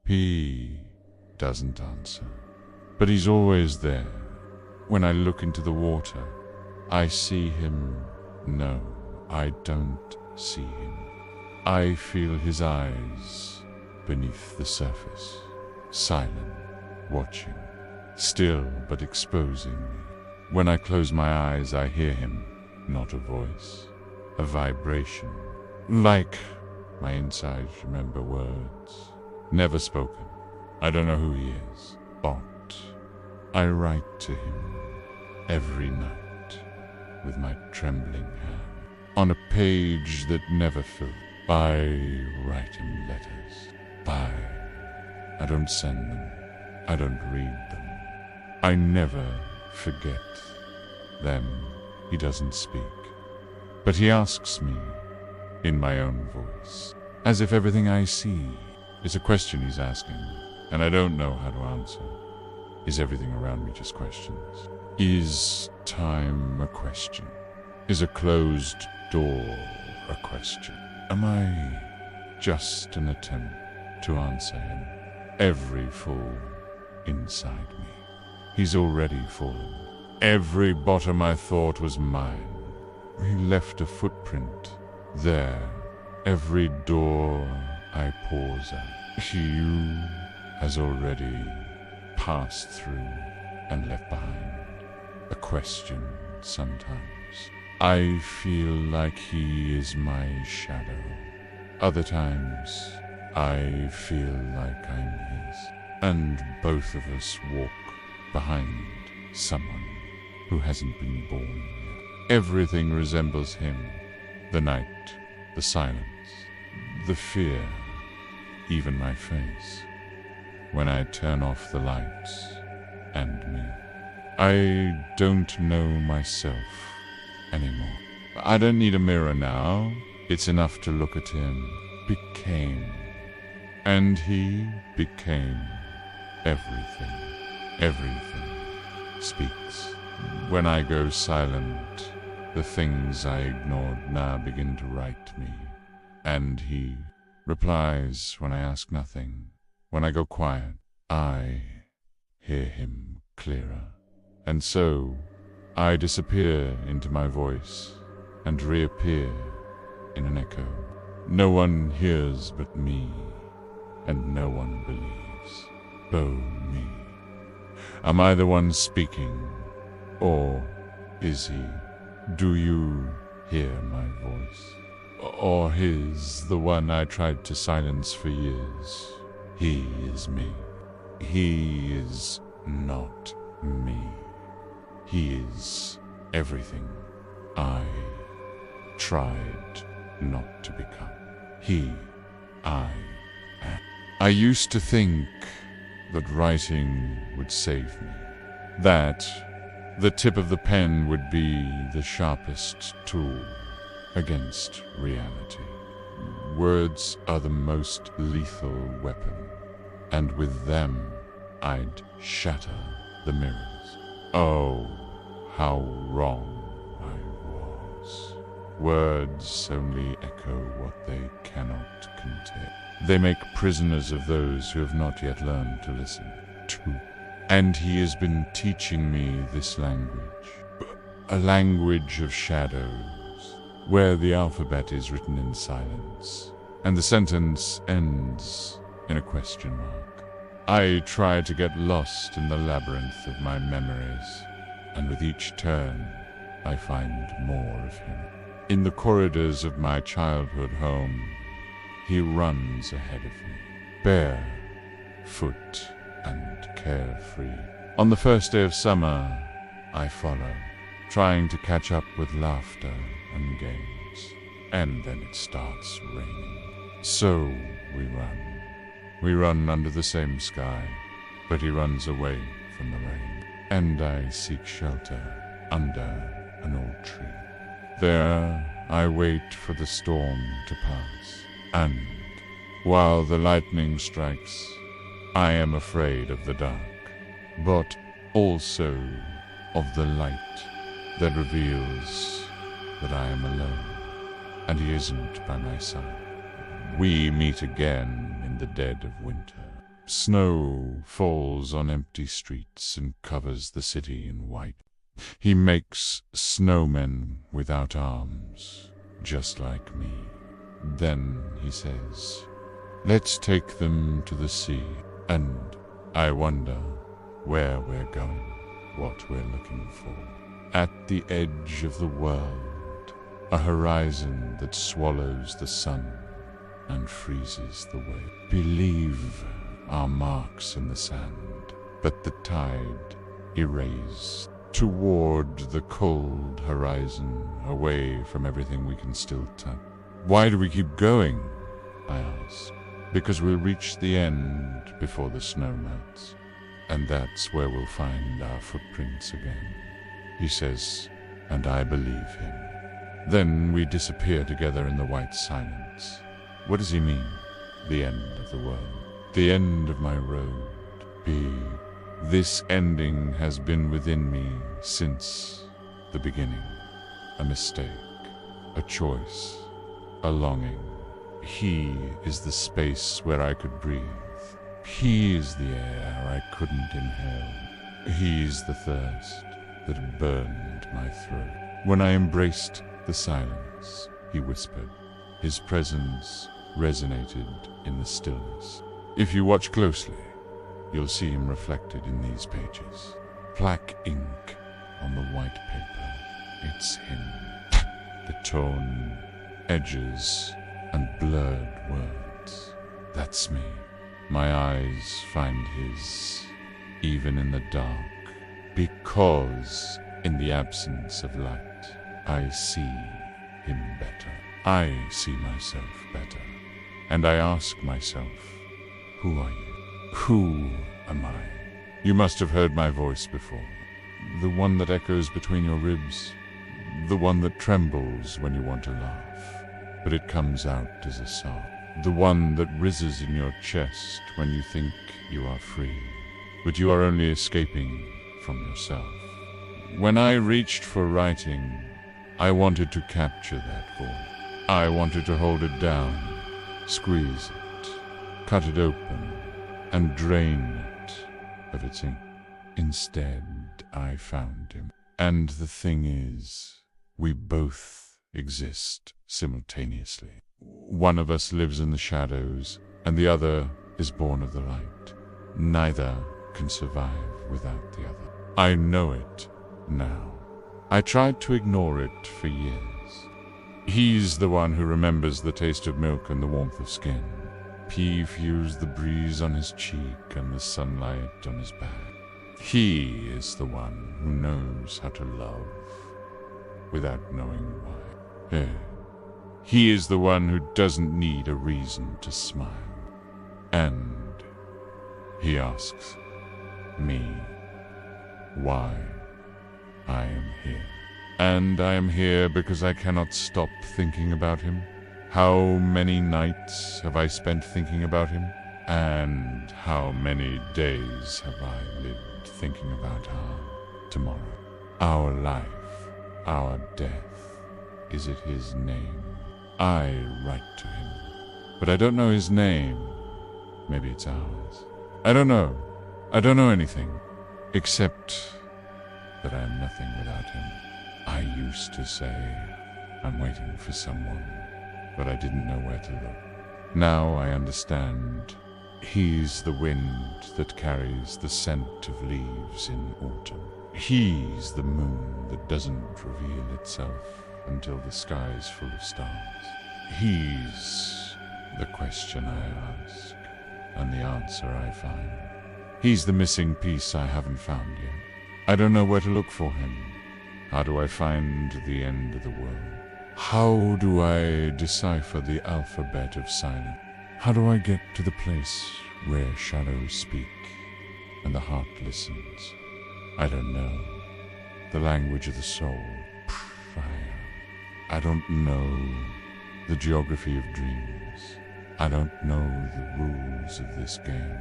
He doesn't answer, but he's always there. When I look into the water, I see him. No, I don't see him. I feel his eyes beneath the surface, silent, watching, still but exposing me. When I close my eyes, I hear him, not a voice, a vibration, like my insides remember words, never spoken. I don't know who he is, but I write to him every night with my trembling hand on a page that never filled. I write him letters. I don't send them. I don't read them. I never forget them. He doesn't speak, but he asks me in my own voice, as if everything I see is a question he's asking, and I don't know how to answer. Is everything around me just questions? Is time a question? Is a closed door a question? Am I just an attempt to answer him? Every fool inside me. He's already fallen. Every bottom I thought was mine. He left a footprint there. Every door I pause at, he has already passed through and left behind. A question sometimes. I feel like he is my shadow. Other times, I feel like I'm his. And both of us walk behind someone who hasn't been born yet. Everything resembles him. The night, the silence, the fear, even my face. When I turn off the lights and me. I don't know myself anymore. I don't need a mirror now. It's enough to look at him. Became. And he became everything. Everything speaks. When I go silent, the things I ignored now begin to write me. And he replies when I ask nothing. When I go quiet, I hear him clearer. And so I disappear into my voice and reappear in an echo. No one hears but me, and no one believes. Oh, me. Am I the one speaking, or is he? Do you hear my voice? Or his, the one I tried to silence for years? He is me. He is not me. He is everything I tried not to become. I am. I used to think that writing would save me. That the tip of the pen would be the sharpest tool against reality. Words are the most lethal weapon, and with them I'd shatter the mirrors. Oh, how wrong I was. Words only echo what they cannot contain. They make prisoners of those who have not yet learned to listen to. And he has been teaching me this language, a language of shadows, where the alphabet is written in silence, and the sentence ends in a question mark. I try to get lost in the labyrinth of my memories, and with each turn, I find more of him. In the corridors of my childhood home, he runs ahead of me, barefoot and carefree. On the first day of summer, I follow, trying to catch up with laughter and games. And then it starts raining. So we run. We run under the same sky, but he runs away from the rain. And I seek shelter under an old tree. There I wait for the storm to pass. And while the lightning strikes, I am afraid of the dark, but also of the light that reveals that I am alone, and he isn't by my side. We meet again in the dead of winter, Snow falls on empty streets and covers the city in white. He makes snowmen without arms, just like me. Then he says, let's take them to the sea. And I wonder where we're going, what we're looking for. At the edge of the world, a horizon that swallows the sun and freezes the way. Believe our marks in the sand, but the tide erased toward the cold horizon, away from everything we can still touch. Why do we keep going? I ask. Because we'll reach the end before the snow melts, and that's where we'll find our footprints again. He says, and I believe him. Then we disappear together in the white silence. What does he mean? The end of the world. The end of my road. This ending has been within me since the beginning. A mistake, a choice, a longing. He is the space where I could breathe. He is the air I couldn't inhale. He is the thirst that burned my throat. When I embraced the silence, he whispered. His presence resonated in the stillness. If you watch closely, you'll see him reflected in these pages. Black ink on the white paper. It's him. The torn edges and blurred words. That's me. My eyes find his, even in the dark, because in the absence of light, I see him better. I see myself better. And I ask myself, who are you? Who am I? You must have heard my voice before. The one that echoes between your ribs. The one that trembles when you want to laugh, but it comes out as a sob. The one that rises in your chest when you think you are free, but you are only escaping from yourself. When I reached for writing, I wanted to capture that voice. I wanted to hold it down, squeeze it, cut it open, and drain it of its ink. Instead, I found him. And the thing is, we both exist simultaneously. One of us lives in the shadows, and the other is born of the light. Neither can survive without the other. I know it now. I tried to ignore it for years. He's the one who remembers the taste of milk and the warmth of skin. He feels the breeze on his cheek and the sunlight on his back. He is the one who knows how to love without knowing why. He is the one who doesn't need a reason to smile. And he asks me why I am here. And I am here because I cannot stop thinking about him. How many nights have I spent thinking about him? And how many days have I lived thinking about our tomorrow? Our life, our death. Is it his name? I write to him, but I don't know his name. Maybe it's ours. I don't know. I don't know anything, except that I am nothing without him. I used to say, I'm waiting for someone, but I didn't know where to look. Now I understand. He's the wind that carries the scent of leaves in autumn. He's the moon that doesn't reveal itself until the sky's full of stars. He's the question I ask, and the answer I find. He's the missing piece I haven't found yet. I don't know where to look for him. How do I find the end of the world? How do I decipher the alphabet of silence? How do I get to the place where shadows speak and the heart listens? I don't know. The language of the soul. I don't know the geography of dreams. I don't know the rules of this game.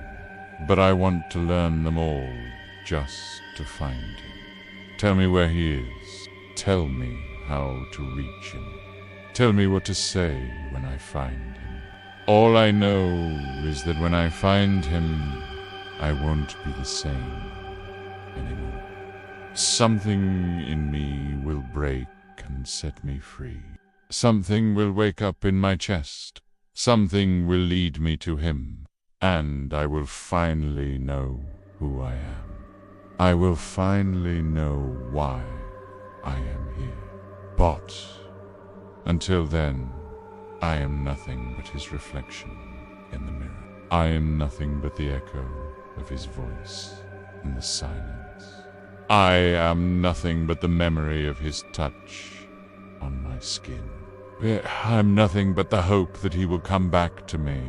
But I want to learn them all just to find him. Tell me where he is. Tell me how to reach him. Tell me what to say when I find him. All I know is that when I find him, I won't be the same anymore. Something in me will break and set me free. Something will wake up in my chest. Something will lead me to him, and I will finally know who I am. I will finally know why I am here. But until then, I am nothing but his reflection in the mirror. I am nothing but the echo of his voice in the silence. I am nothing but the memory of his touch on my skin. I'm nothing but the hope that he will come back to me.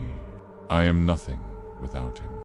I am nothing without him.